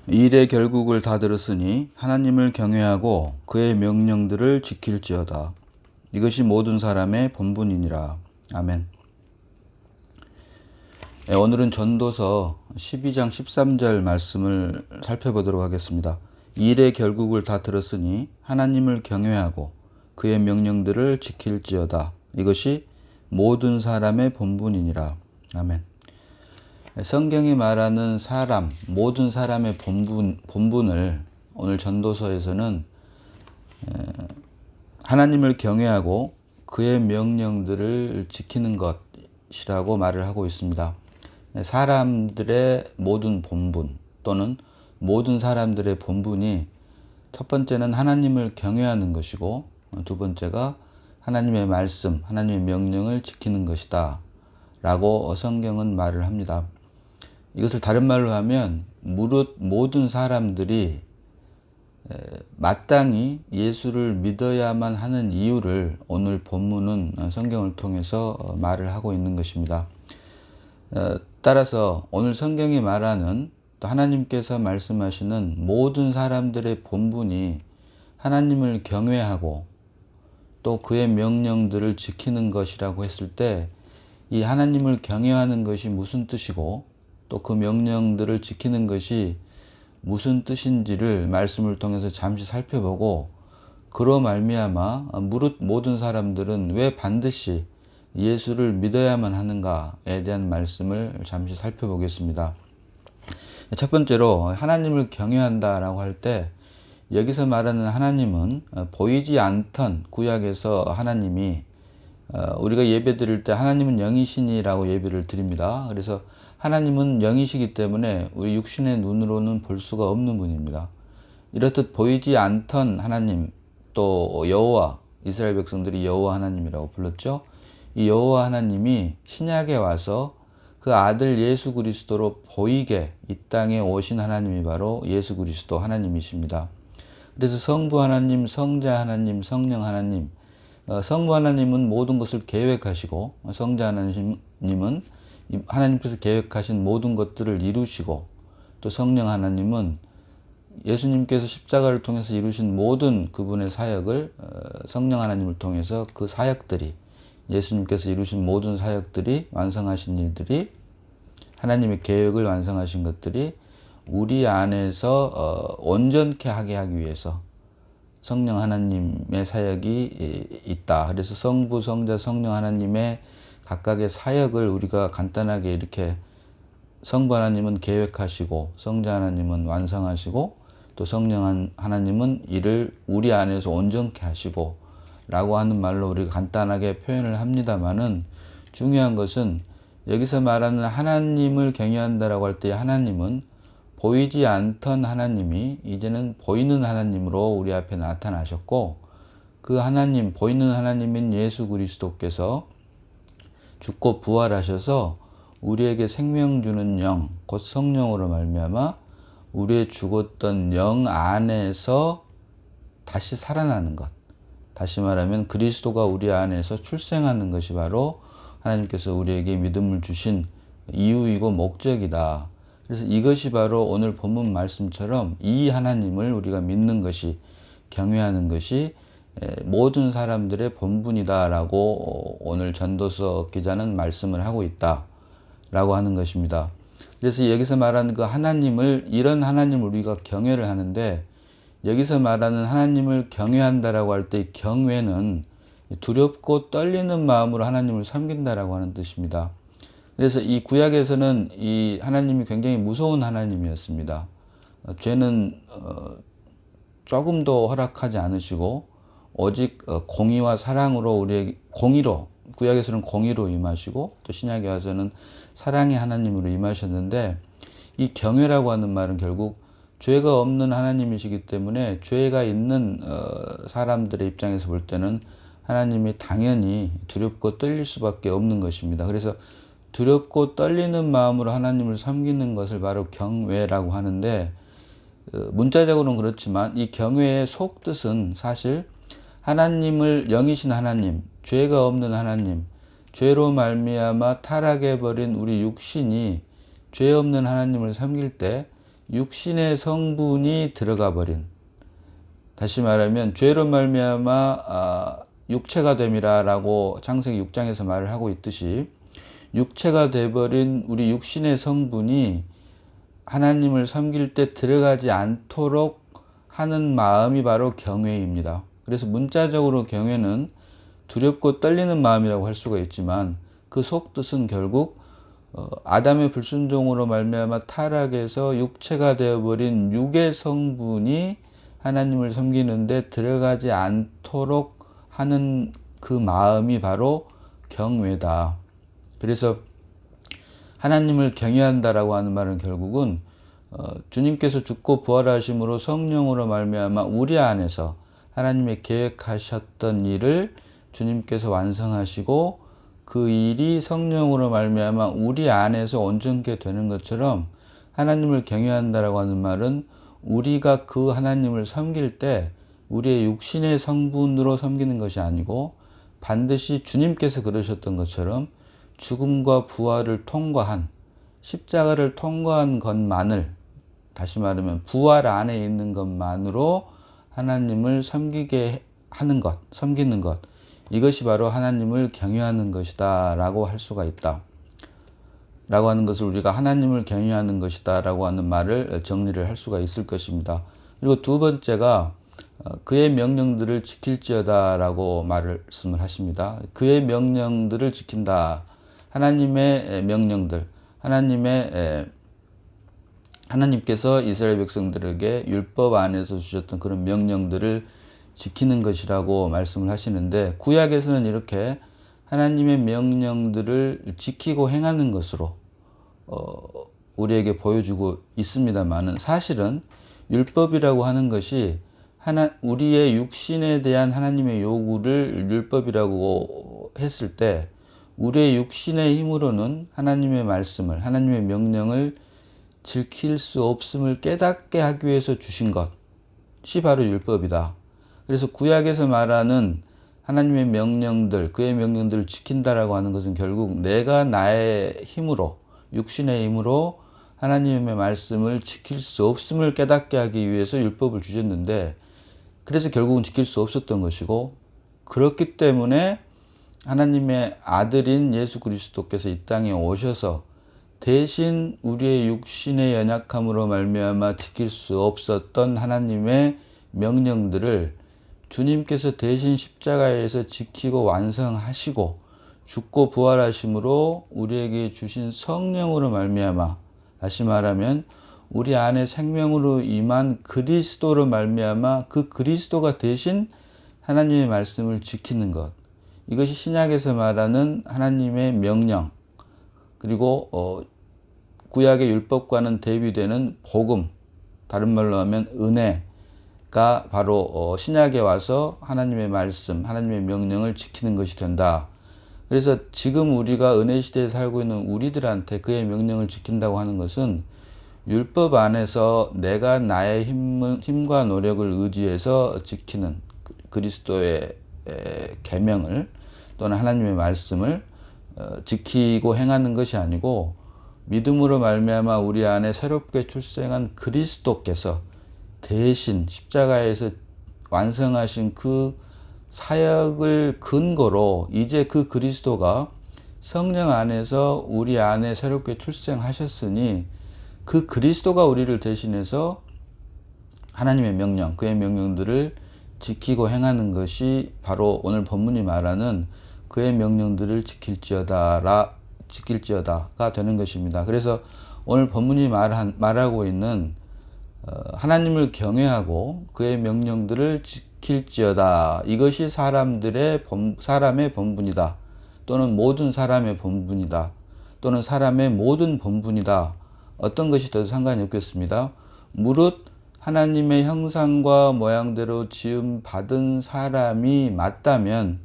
일의 결국을 다 들었으니 하나님을 경외하고 그의 명령들을 지킬지어다. 이것이 모든 사람의 본분이니라. 아멘. 오늘은 전도서 12장 13절 말씀을 살펴보도록 하겠습니다. 일의 결국을 다 들었으니 하나님을 경외하고 그의 명령들을 지킬지어다. 이것이 모든 사람의 본분이니라. 아멘. 성경이 말하는 사람, 모든 사람의 본분을 오늘 전도서에서는 하나님을 경외하고 그의 명령들을 지키는 것이라고 말을 하고 있습니다. 사람들의 모든 본분 또는 모든 사람들의 본분이 첫 번째는 하나님을 경외하는 것이고 두 번째가 하나님의 말씀, 하나님의 명령을 지키는 것이다 라고 성경은 말을 합니다. 이것을 다른 말로 하면 무릇 모든 사람들이 마땅히 예수를 믿어야만 하는 이유를 오늘 본문은 성경을 통해서 말을 하고 있는 것입니다. 따라서 오늘 성경이 말하는 또 하나님께서 말씀하시는 모든 사람들의 본분이 하나님을 경외하고 또 그의 명령들을 지키는 것이라고 했을 때 이 하나님을 경외하는 것이 무슨 뜻이고 또 그 명령들을 지키는 것이 무슨 뜻인지를 말씀을 통해서 잠시 살펴보고 그로 말미암아 무릇 모든 사람들은 왜 반드시 예수를 믿어야만 하는가에 대한 말씀을 잠시 살펴보겠습니다. 첫 번째로 하나님을 경외한다라고 할 때 여기서 말하는 하나님은 보이지 않던 구약에서 하나님이 우리가 예배 드릴 때 하나님은 영이시니라고 예배를 드립니다. 그래서 하나님은 영이시기 때문에 우리 육신의 눈으로는 볼 수가 없는 분입니다. 이렇듯 보이지 않던 하나님, 또 여호와, 이스라엘 백성들이 여호와 하나님이라고 불렀죠. 이 여호와 하나님이 신약에 와서 그 아들 예수 그리스도로 보이게 이 땅에 오신 하나님이 바로 예수 그리스도 하나님이십니다. 그래서 성부 하나님, 성자 하나님, 성령 하나님, 성부 하나님은 모든 것을 계획하시고 성자 하나님은 하나님께서 계획하신 모든 것들을 이루시고 또 성령 하나님은 예수님께서 십자가를 통해서 이루신 모든 그분의 사역을 성령 하나님을 통해서 그 사역들이 예수님께서 이루신 모든 사역들이 완성하신 일들이 하나님의 계획을 완성하신 것들이 우리 안에서 온전케 하게 하기 위해서 성령 하나님의 사역이 있다. 그래서 성부, 성자, 성령 하나님의 각각의 사역을 우리가 간단하게 이렇게 성부 하나님은 계획하시고 성자 하나님은 완성하시고 또 성령 하나님은 이를 우리 안에서 온전케 하시고 라고 하는 말로 우리가 간단하게 표현을 합니다만은 중요한 것은 여기서 말하는 하나님을 경외한다라고 할 때 하나님은 보이지 않던 하나님이 이제는 보이는 하나님으로 우리 앞에 나타나셨고 그 하나님, 보이는 하나님인 예수 그리스도께서 죽고 부활하셔서 우리에게 생명 주는 영, 곧 성령으로 말미암아 우리의 죽었던 영 안에서 다시 살아나는 것. 다시 말하면 그리스도가 우리 안에서 출생하는 것이 바로 하나님께서 우리에게 믿음을 주신 이유이고 목적이다. 그래서 이것이 바로 오늘 본문 말씀처럼 이 하나님을 우리가 믿는 것이, 경외하는 것이 모든 사람들의 본분이다라고 오늘 전도서 기자는 말씀을 하고 있다라고 하는 것입니다. 그래서 여기서 말하는 그 하나님을, 이런 하나님을 우리가 경외를 하는데 여기서 말하는 하나님을 경외한다라고 할 때 경외는 두렵고 떨리는 마음으로 하나님을 섬긴다라고 하는 뜻입니다. 그래서 이 구약에서는 이 하나님이 굉장히 무서운 하나님이었습니다. 죄는 조금도 허락하지 않으시고 오직 공의와 사랑으로 우리에게, 공의로, 구약에서는 공의로 임하시고 또 신약에 와서는 사랑의 하나님으로 임하셨는데 이 경외라고 하는 말은 결국 죄가 없는 하나님이시기 때문에 죄가 있는 사람들의 입장에서 볼 때는 하나님이 당연히 두렵고 떨릴 수밖에 없는 것입니다. 그래서 두렵고 떨리는 마음으로 하나님을 섬기는 것을 바로 경외라고 하는데 문자적으로는 그렇지만 이 경외의 속뜻은 사실 하나님을, 영이신 하나님, 죄가 없는 하나님, 죄로 말미암아 타락해버린 우리 육신이 죄 없는 하나님을 섬길 때 육신의 성분이 들어가 버린, 다시 말하면 죄로 말미암아 육체가 됨이라라고 창세기 6장에서 말을 하고 있듯이 육체가 돼버린 우리 육신의 성분이 하나님을 섬길 때 들어가지 않도록 하는 마음이 바로 경외입니다. 그래서 문자적으로 경외는 두렵고 떨리는 마음이라고 할 수가 있지만 그 속뜻은 결국 아담의 불순종으로 말미암아 타락해서 육체가 되어버린 육의 성분이 하나님을 섬기는데 들어가지 않도록 하는 그 마음이 바로 경외다. 그래서 하나님을 경외한다라고 하는 말은 결국은 주님께서 죽고 부활하심으로 성령으로 말미암아 우리 안에서 하나님의 계획하셨던 일을 주님께서 완성하시고 그 일이 성령으로 말미암아 우리 안에서 온전케 되는 것처럼 하나님을 경외한다라고 하는 말은 우리가 그 하나님을 섬길 때 우리의 육신의 성분으로 섬기는 것이 아니고 반드시 주님께서 그러셨던 것처럼 죽음과 부활을 통과한, 십자가를 통과한 것만을, 다시 말하면 부활 안에 있는 것만으로 하나님을 섬기게 하는 것, 섬기는 것, 이것이 바로 하나님을 경외하는 것이다 라고 할 수가 있다 라고 하는 것을 우리가 하나님을 경외하는 것이다 라고 하는 말을 정리를 할 수가 있을 것입니다. 그리고 두 번째가 그의 명령들을 지킬지어다 라고 말씀을 하십니다. 그의 명령들을 지킨다. 하나님의 명령들, 하나님께서 이스라엘 백성들에게 율법 안에서 주셨던 그런 명령들을 지키는 것이라고 말씀을 하시는데, 구약에서는 이렇게 하나님의 명령들을 지키고 행하는 것으로 우리에게 보여주고 있습니다만은, 사실은 율법이라고 하는 것이 우리의 육신에 대한 하나님의 요구를 율법이라고 했을 때 우리의 육신의 힘으로는 하나님의 말씀을, 하나님의 명령을 지킬 수 없음을 깨닫게 하기 위해서 주신 것이 바로 율법이다. 그래서 구약에서 말하는 하나님의 명령들, 그의 명령들을 지킨다라고 하는 것은 결국 내가 나의 힘으로, 육신의 힘으로 하나님의 말씀을 지킬 수 없음을 깨닫게 하기 위해서 율법을 주셨는데, 그래서 결국은 지킬 수 없었던 것이고, 그렇기 때문에 하나님의 아들인 예수 그리스도께서 이 땅에 오셔서 대신 우리의 육신의 연약함으로 말미암아 지킬 수 없었던 하나님의 명령들을 주님께서 대신 십자가에서 지키고 완성하시고 죽고 부활하심으로 우리에게 주신 성령으로 말미암아, 다시 말하면 우리 안에 생명으로 임한 그리스도로 말미암아 그 그리스도가 대신 하나님의 말씀을 지키는 것, 이것이 신약에서 말하는 하나님의 명령, 그리고 구약의 율법과는 대비되는 복음, 다른 말로 하면 은혜가 바로 신약에 와서 하나님의 말씀, 하나님의 명령을 지키는 것이 된다. 그래서 지금 우리가 은혜 시대에 살고 있는 우리들한테 그의 명령을 지킨다고 하는 것은 율법 안에서 내가 나의 힘과 노력을 의지해서 지키는 그리스도의 계명을 또는 하나님의 말씀을 지키고 행하는 것이 아니고, 믿음으로 말미암아 우리 안에 새롭게 출생한 그리스도께서 대신 십자가에서 완성하신 그 사역을 근거로 이제 그 그리스도가 성령 안에서 우리 안에 새롭게 출생하셨으니 그 그리스도가 우리를 대신해서 하나님의 명령, 그의 명령들을 지키고 행하는 것이 바로 오늘 본문이 말하는 그의 명령들을 지킬지어다가 되는 것입니다. 그래서 오늘 본문이 말하고 있는 하나님을 경외하고 그의 명령들을 지킬지어다, 이것이 사람의 본분이다, 또는 모든 사람의 본분이다, 또는 사람의 모든 본분이다. 어떤 것이 돼도 상관이 없겠습니다. 무릇 하나님의 형상과 모양대로 지음 받은 사람이 맞다면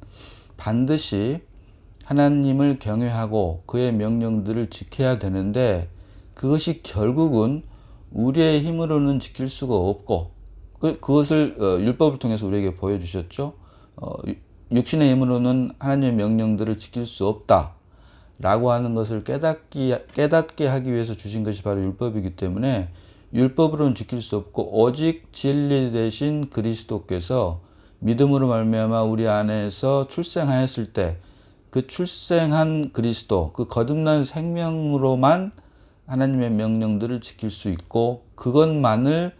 반드시 하나님을 경외하고 그의 명령들을 지켜야 되는데, 그것이 결국은 우리의 힘으로는 지킬 수가 없고, 그것을 율법을 통해서 우리에게 보여주셨죠. 육신의 힘으로는 하나님의 명령들을 지킬 수 없다 라고 하는 것을 깨닫게 하기 위해서 주신 것이 바로 율법이기 때문에 율법으로는 지킬 수 없고 오직 진리 되신 그리스도께서 믿음으로 말미암아 우리 안에서 출생하였을 때 그 출생한 그리스도, 그 거듭난 생명으로만 하나님의 명령들을 지킬 수 있고 그것만을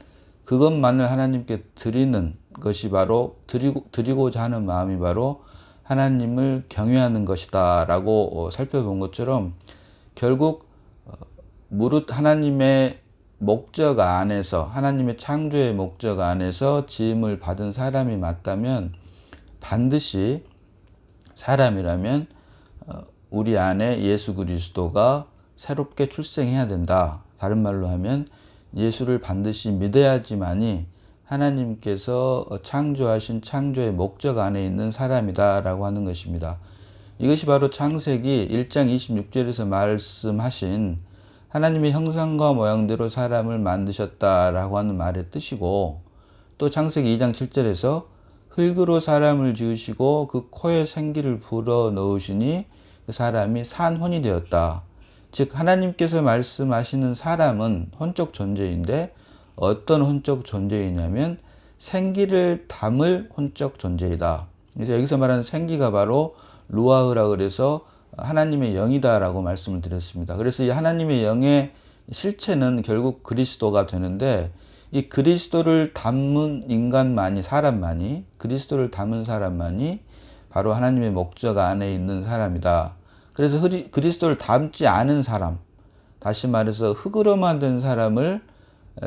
하나님께 드리는 것이 바로 드리고자 하는 마음이 바로 하나님을 경외하는 것이다라고 살펴본 것처럼 결국 무릇 하나님의 목적 안에서 하나님의 창조의 목적 안에서 지음을 받은 사람이 맞다면 반드시 사람이라면 우리 안에 예수 그리스도가 새롭게 출생해야 된다. 다른 말로 하면 예수를 반드시 믿어야지만이 하나님께서 창조하신 창조의 목적 안에 있는 사람이다라고 하는 것입니다. 이것이 바로 창세기 1장 26절에서 말씀하신 하나님의 형상과 모양대로 사람을 만드셨다라고 하는 말의 뜻이고, 또 창세기 2장 7절에서 흙으로 사람을 지으시고 그 코에 생기를 불어 넣으시니 그 사람이 산혼이 되었다. 즉 하나님께서 말씀하시는 사람은 혼적 존재인데 어떤 혼적 존재이냐면 생기를 담을 혼적 존재이다. 그래서 여기서 말하는 생기가 바로 루아흐라 그래서 하나님의 영이다라고 말씀을 드렸습니다. 그래서 이 하나님의 영의 실체는 결국 그리스도가 되는데 이 그리스도를 담은 인간만이, 사람만이, 그리스도를 담은 사람만이 바로 하나님의 목적 안에 있는 사람이다. 그래서 그리스도를 닮지 않은 사람, 다시 말해서 흙으로만 된 사람을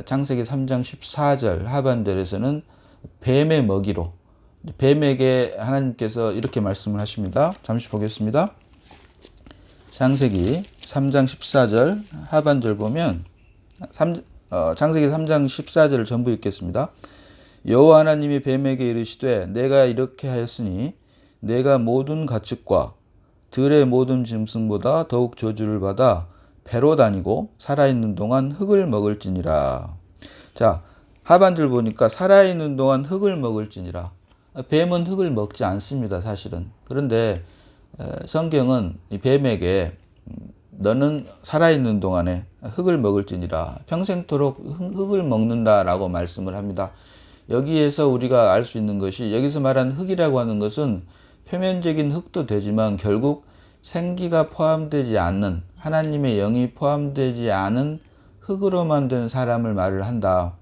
창세기 3장 14절 하반절에서는 뱀의 먹이로, 뱀에게 하나님께서 이렇게 말씀을 하십니다. 잠시 보겠습니다. 창세기 3장 14절 하반절 보면 창세기 3장 14절을 전부 읽겠습니다. 여호와 하나님이 뱀에게 이르시되 내가 이렇게 하였으니 내가 모든 가축과 들의 모든 짐승보다 더욱 저주를 받아 배로 다니고 살아있는 동안 흙을 먹을지니라. 자, 하반절 보니까 살아있는 동안 흙을 먹을지니라. 뱀은 흙을 먹지 않습니다, 사실은. 그런데 성경은 이 뱀에게 너는 살아있는 동안에 흙을 먹을지니라, 평생토록 흙을 먹는다라고 말씀을 합니다. 여기에서 우리가 알 수 있는 것이, 여기서 말하는 흙이라고 하는 것은 표면적인 흙도 되지만 결국 생기가 포함되지 않는, 하나님의 영이 포함되지 않은 흙으로만 된 사람을 말을 한다.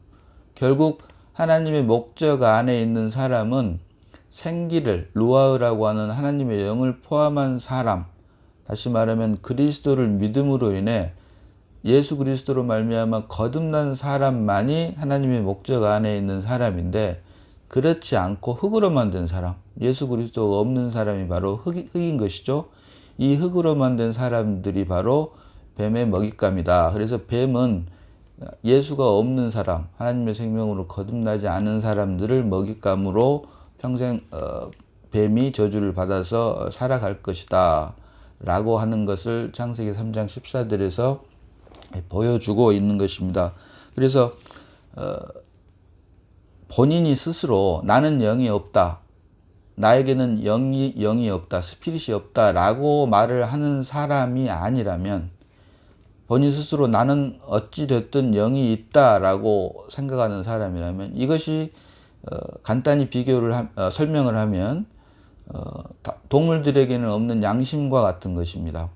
결국 하나님의 목적 안에 있는 사람은 생기를, 루아흐라고 하는 하나님의 영을 포함한 사람, 다시 말하면 그리스도를 믿음으로 인해 예수 그리스도로 말미암아 거듭난 사람만이 하나님의 목적 안에 있는 사람인데, 그렇지 않고 흙으로만 된 사람, 예수 그리스도가 없는 사람이 바로 흙인 것이죠. 이 흙으로만 된 사람들이 바로 뱀의 먹잇감이다. 그래서 뱀은 예수가 없는 사람, 하나님의 생명으로 거듭나지 않은 사람들을 먹잇감으로 평생 뱀이 저주를 받아서 살아갈 것이다 라고 하는 것을 창세기 3장 14절에서 보여주고 있는 것입니다. 그래서 본인이 스스로 나는 영이 없다, 나에게는 영이 없다, 스피릿이 없다 라고 말을 하는 사람이 아니라면, 본인 스스로 나는 어찌 됐든 영이 있다 라고 생각하는 사람이라면, 이것이 간단히 설명을 하면 동물들에게는 없는 양심과 같은 것입니다.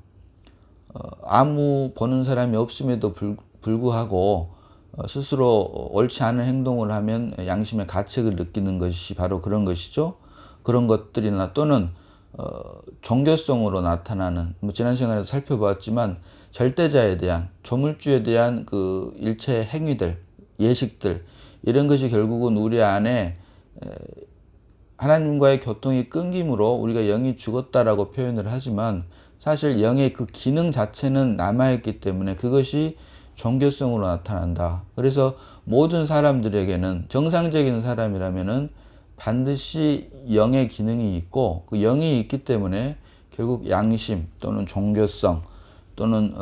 아무 보는 사람이 없음에도 불구하고 스스로 옳지 않은 행동을 하면 양심의 가책을 느끼는 것이 바로 그런 것이죠. 그런 것들이나 또는 종교성으로 나타나는, 지난 시간에도 살펴보았지만 절대자에 대한, 조물주에 대한 그 일체 행위들, 예식들, 이런 것이 결국은 우리 안에 하나님과의 교통이 끊김으로 우리가 영이 죽었다라고 표현을 하지만 사실 영의 그 기능 자체는 남아있기 때문에 그것이 종교성으로 나타난다. 그래서 모든 사람들에게는, 정상적인 사람이라면은 반드시 영의 기능이 있고, 그 영이 있기 때문에 결국 양심 또는 종교성 또는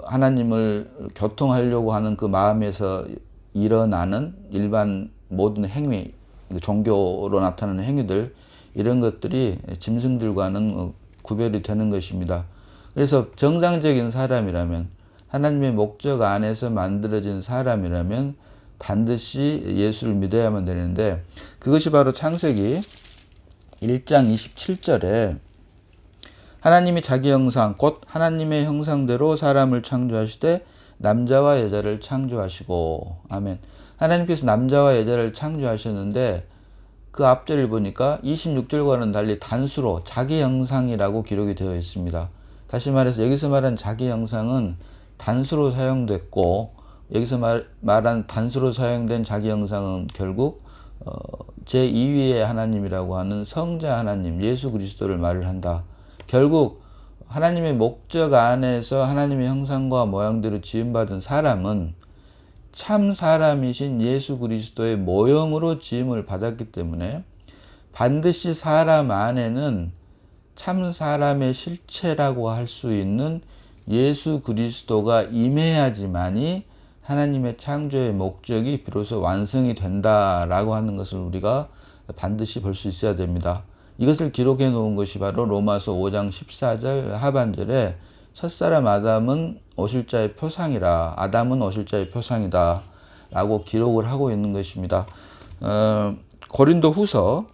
하나님을 교통하려고 하는 그 마음에서 일어나는 일반 모든 행위, 종교로 나타나는 행위들, 이런 것들이 짐승들과는 구별이 되는 것입니다. 그래서 정상적인 사람이라면, 하나님의 목적 안에서 만들어진 사람이라면 반드시 예수를 믿어야만 되는데, 그것이 바로 창세기 1장 27절에 하나님이 자기 형상 곧 하나님의 형상대로 사람을 창조하시되 남자와 여자를 창조하시고. 아멘. 하나님께서 남자와 여자를 창조하셨는데 그 앞절을 보니까 26절과는 달리 단수로 자기 형상이라고 기록이 되어 있습니다. 다시 말해서 여기서 말한 자기 형상은 단수로 사용됐고, 여기서 말한 단수로 사용된 자기 형상은 결국 제2위의 하나님이라고 하는 성자 하나님 예수 그리스도를 말을 한다. 결국 하나님의 목적 안에서 하나님의 형상과 모양대로 지음받은 사람은 참 사람이신 예수 그리스도의 모형으로 지음을 받았기 때문에 반드시 사람 안에는 참 사람의 실체라고 할 수 있는 예수 그리스도가 임해야지만이 하나님의 창조의 목적이 비로소 완성이 된다라고 하는 것을 우리가 반드시 볼 수 있어야 됩니다. 이것을 기록해 놓은 것이 바로 로마서 5장 14절 하반절에 첫사람 아담은 오실 자의 표상이라, 아담은 오실 자의 표상이다 라고 기록을 하고 있는 것입니다. 고린도전서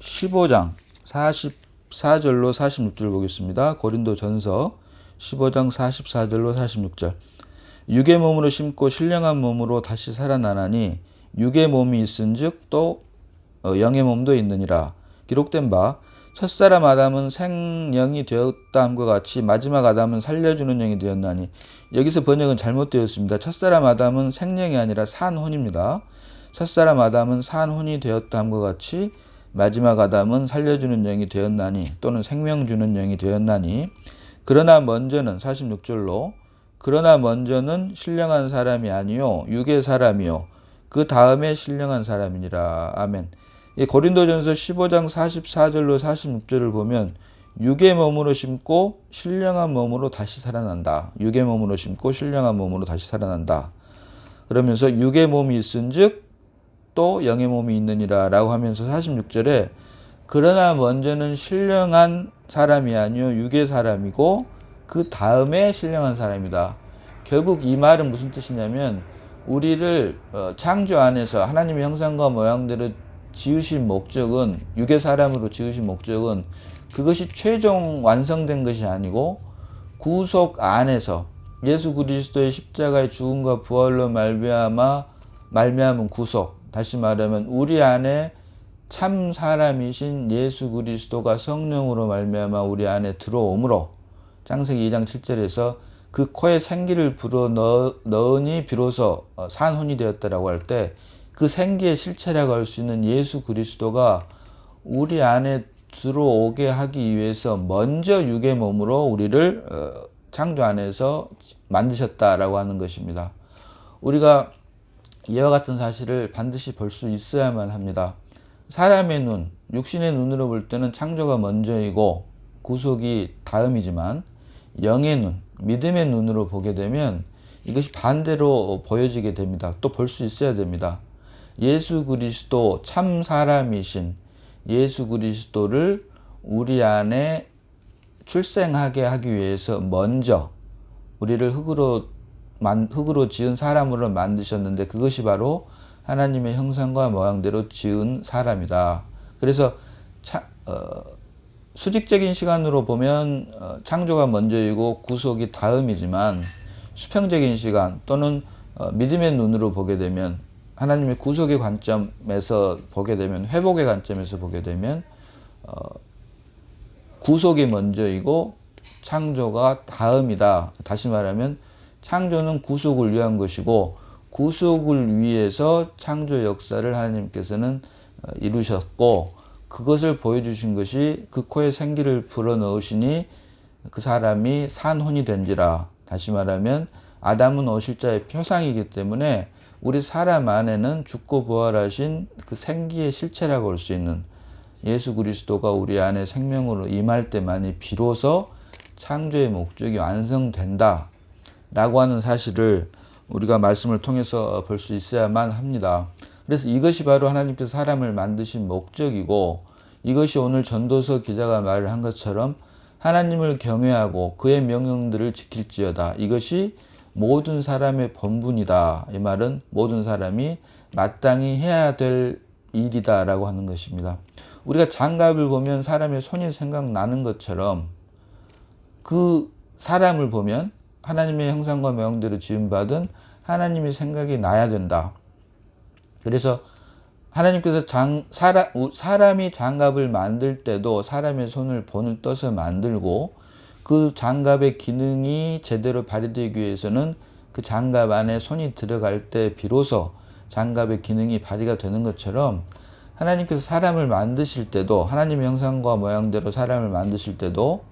15장 44절로 46절 보겠습니다. 고린도전서 15장 44절로 46절. 육의 몸으로 심고 신령한 몸으로 다시 살아나나니 육의 몸이 있은즉 또 영의 몸도 있느니라. 기록된 바 첫사람 아담은 생령이 되었다 함과 같이 마지막 아담은 살려주는 영이 되었나니. 여기서 번역은 잘못되었습니다. 첫사람 아담은 생령이 아니라 산혼입니다. 첫사람 아담은 산혼이 되었다 함과 같이 마지막 아담은 살려주는 영이 되었나니, 또는 생명 주는 영이 되었나니. 그러나 먼저는 46절로 그러나 먼저는 신령한 사람이 아니요 육의 사람이요 그 다음에 신령한 사람이니라. 아멘. 고린도전서 15장 44절로 46절을 보면 육의 몸으로 심고 신령한 몸으로 다시 살아난다. 육의 몸으로 심고 신령한 몸으로 다시 살아난다. 그러면서 육의 몸이 있은즉 또 영의 몸이 있느니라 라고 하면서 46절에 그러나 먼저는 신령한 사람이 아니요 육의 사람이고 그 다음에 신령한 사람이다. 결국 이 말은 무슨 뜻이냐면 우리를 창조 안에서 하나님의 형상과 모양대로 지으신 목적은, 육의 사람으로 지으신 목적은 그것이 최종 완성된 것이 아니고 구속 안에서 예수 그리스도의 십자가의 죽음과 부활로 말미암은 구속, 다시 말하면 우리 안에 참 사람이신 예수 그리스도가 성령으로 말미암아 우리 안에 들어오므로 창세기 2장 7절에서 그 코에 생기를 불어 넣으니 비로소 산혼이 되었다라고 할 때 그 생기의 실체라고 할 수 있는 예수 그리스도가 우리 안에 들어오게 하기 위해서 먼저 육의 몸으로 우리를 창조 안에서 만드셨다라고 하는 것입니다. 우리가 이와 같은 사실을 반드시 볼 수 있어야만 합니다. 사람의 눈, 육신의 눈으로 볼 때는 창조가 먼저이고 구속이 다음이지만 영의 눈, 믿음의 눈으로 보게 되면 이것이 반대로 보여지게 됩니다. 또 볼 수 있어야 됩니다. 예수 그리스도 참 사람이신 예수 그리스도를 우리 안에 출생하게 하기 위해서 먼저 우리를 흙으로 지은 사람으로 만드셨는데 그것이 바로 하나님의 형상과 모양대로 지은 사람이다. 그래서 수직적인 시간으로 보면 창조가 먼저이고 구속이 다음이지만 수평적인 시간 또는 믿음의 눈으로 보게 되면, 하나님의 구속의 관점에서 보게 되면, 회복의 관점에서 보게 되면 구속이 먼저이고 창조가 다음이다. 다시 말하면 창조는 구속을 위한 것이고 구속을 위해서 창조 역사를 하나님께서는 이루셨고, 그것을 보여주신 것이 그 코에 생기를 불어넣으시니 그 사람이 산혼이 된지라. 다시 말하면 아담은 오실 자의 표상이기 때문에 우리 사람 안에는 죽고 부활하신 그 생기의 실체라고 할 수 있는 예수 그리스도가 우리 안에 생명으로 임할 때만이 비로소 창조의 목적이 완성된다 라고 하는 사실을 우리가 말씀을 통해서 볼 수 있어야만 합니다. 그래서 이것이 바로 하나님께서 사람을 만드신 목적이고, 이것이 오늘 전도서 기자가 말을 한 것처럼 하나님을 경외하고 그의 명령들을 지킬지어다. 이것이 모든 사람의 본분이다. 이 말은 모든 사람이 마땅히 해야 될 일이다 라고 하는 것입니다. 우리가 장갑을 보면 사람의 손이 생각나는 것처럼 그 사람을 보면 하나님의 형상과 모양대로 지음받은 하나님의 생각이 나야 된다. 그래서 하나님께서 사람이 장갑을 만들 때도 사람의 손을 본을 떠서 만들고 그 장갑의 기능이 제대로 발휘되기 위해서는 그 장갑 안에 손이 들어갈 때 비로소 장갑의 기능이 발휘가 되는 것처럼 하나님께서 사람을 만드실 때도 하나님의 형상과 모양대로 사람을 만드실 때도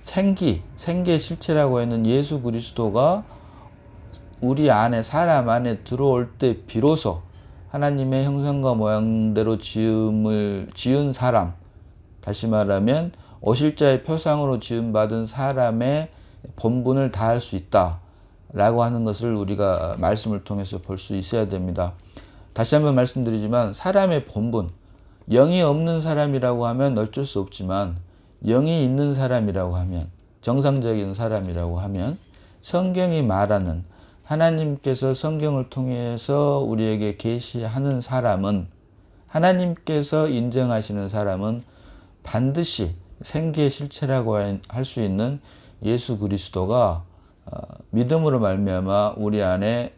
생기의 실체라고 하는 예수 그리스도가 우리 안에 사람 안에 들어올 때 비로소 하나님의 형상과 모양대로 지은 사람, 다시 말하면 오실자의 표상으로 지음받은 사람의 본분을 다할 수 있다라고 하는 것을 우리가 말씀을 통해서 볼 수 있어야 됩니다. 다시 한번 말씀드리지만 사람의 본분, 영이 없는 사람이라고 하면 어쩔 수 없지만 영이 있는 사람이라고 하면, 정상적인 사람이라고 하면 성경이 말하는 하나님께서 성경을 통해서 우리에게 계시하는 사람은, 하나님께서 인정하시는 사람은 반드시 생기의 실체라고 할 수 있는 예수 그리스도가 믿음으로 말미암아 우리 안에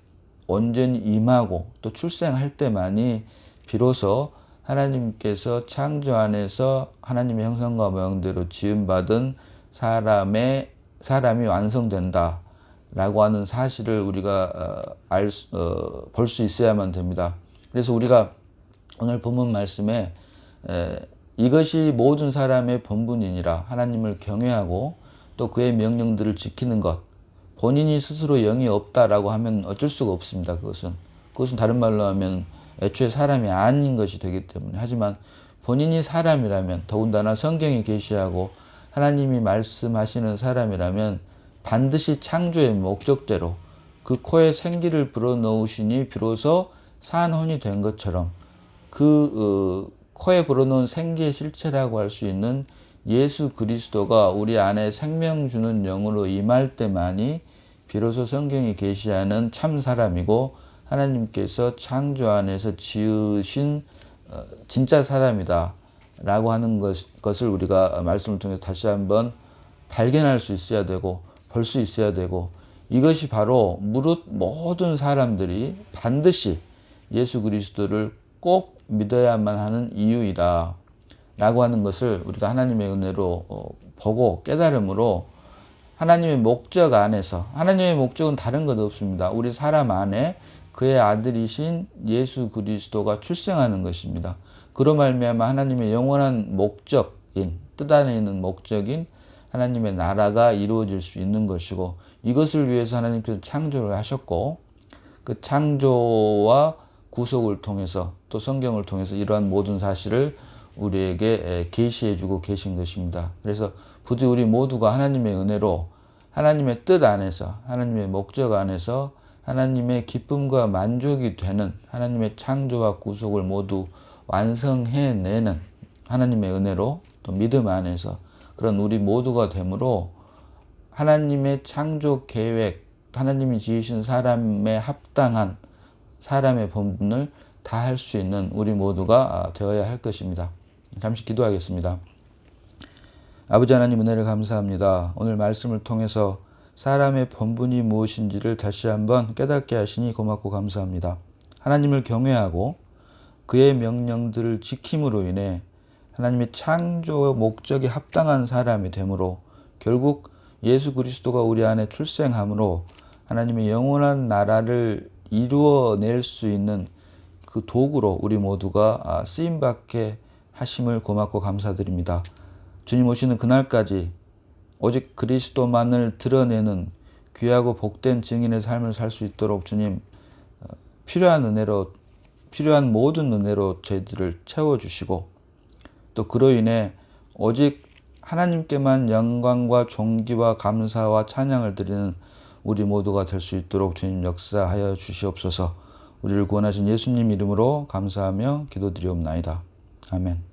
온전히 임하고 또 출생할 때만이 비로소 하나님께서 창조 안에서 하나님의 형상과 모양대로 지음받은 사람이 완성된다 라고 하는 사실을 우리가 볼 수 있어야만 됩니다. 그래서 우리가 오늘 본문 말씀에 이것이 모든 사람의 본분이니라, 하나님을 경외하고 또 그의 명령들을 지키는 것, 본인이 스스로 영이 없다라고 하면 어쩔 수가 없습니다. 그것은 다른 말로 하면 애초에 사람이 아닌 것이 되기 때문에, 하지만 본인이 사람이라면, 더군다나 성경이 계시하고 하나님이 말씀하시는 사람이라면 반드시 창조의 목적대로 그 코에 생기를 불어넣으시니 비로소 산혼이 된 것처럼 코에 불어넣은 생기의 실체라고 할 수 있는 예수 그리스도가 우리 안에 생명 주는 영으로 임할 때만이 비로소 성경이 계시하는 참 사람이고 하나님께서 창조 안에서 지으신 진짜 사람이다 라고 하는 것을 우리가 말씀을 통해서 다시 한번 발견할 수 있어야 되고 볼 수 있어야 되고, 이것이 바로 무릇 모든 사람들이 반드시 예수 그리스도를 꼭 믿어야만 하는 이유이다 라고 하는 것을 우리가 하나님의 은혜로 보고 깨달음으로 하나님의 목적 안에서, 하나님의 목적은 다른 것 없습니다. 우리 사람 안에 그의 아들이신 예수 그리스도가 출생하는 것입니다. 그로 말미암아 하나님의 영원한 목적인, 뜻 안에 있는 목적인 하나님의 나라가 이루어질 수 있는 것이고, 이것을 위해서 하나님께서 창조를 하셨고 그 창조와 구속을 통해서 또 성경을 통해서 이러한 모든 사실을 우리에게 계시해 주고 계신 것입니다. 그래서 부디 우리 모두가 하나님의 은혜로 하나님의 뜻 안에서, 하나님의 목적 안에서 하나님의 기쁨과 만족이 되는 하나님의 창조와 구속을 모두 완성해내는 하나님의 은혜로 또 믿음 안에서 그런 우리 모두가 되므로 하나님의 창조 계획, 하나님이 지으신 사람에 합당한 사람의 본분을 다 할 수 있는 우리 모두가 되어야 할 것입니다. 잠시 기도하겠습니다. 아버지 하나님, 은혜를 감사합니다. 오늘 말씀을 통해서 사람의 본분이 무엇인지를 다시 한번 깨닫게 하시니 고맙고 감사합니다. 하나님을 경외하고 그의 명령들을 지킴으로 인해 하나님의 창조 목적에 합당한 사람이 되므로 결국 예수 그리스도가 우리 안에 출생함으로 하나님의 영원한 나라를 이루어낼 수 있는 그 도구로 우리 모두가 쓰임받게 하심을 고맙고 감사드립니다. 주님 오시는 그날까지 오직 그리스도만을 드러내는 귀하고 복된 증인의 삶을 살 수 있도록 주님 필요한 모든 은혜로 저희들을 채워주시고, 또 그로 인해 오직 하나님께만 영광과 존귀와 감사와 찬양을 드리는 우리 모두가 될 수 있도록 주님 역사하여 주시옵소서. 우리를 구원하신 예수님 이름으로 감사하며 기도드리옵나이다. 아멘.